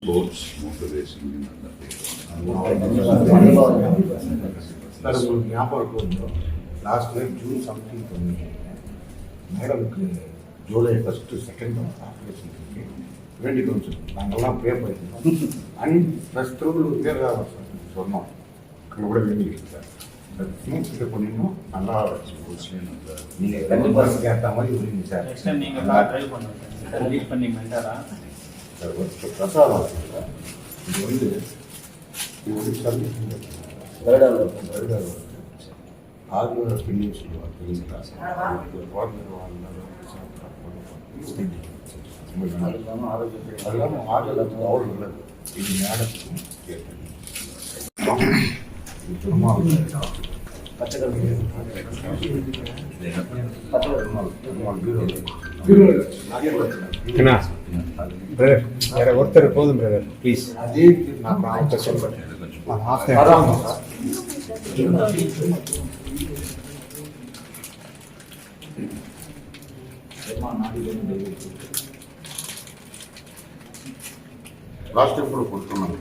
Sports motor racing நல்ல sir உங்களுக்கு ஞாபகம் இருக்கும், லாஸ்ட் இயர் ஜூன் 17 பண்ணியிருக்கீங்க மேடமுக்கு ஜூலை 1, 2 ஆப்ரேஷன் வேண்டிக்கணும் சார். நாங்கள்லாம் ப்ரே பண்ணியிருந்தோம். அண்ட் ப்ளஸ் திருவள்ளூர் பேர் சொன்னோம், அங்கே கூட வேண்டிக்கிட்டு சார். இது பண்ணிடணும், நல்லா ஸ்போர்ட்ஸ்லேயும் நல்ல நீங்கள் 2% ஏற்ற மாதிரி வருவீங்க சார். நெக்ஸ்ட் டைம் நீங்கள் ட்ரை பண்ணுங்க சார். லீட் பண்ணி மென்டரா சார் ஒரு பிரசாதம் சார். இது வந்து சர்வீஸ் வருடாது ஆர்வ பின்னி சொல்லுவாங்க தெரியுங்களா? அது இல்லாமல் ஆரோக்கியத்துக்கு அவ்வளோ நல்லது. இது மேடத்துக்கும் கேட்டேன் வேற ஒருத்தர் போதும் பிரதர் ப்ளீஸ். அதே நான் அவர்கிட்ட சொல்கிறேன். லாஸ்ட் டைம் கூட கொடுத்துருந்தாங்க.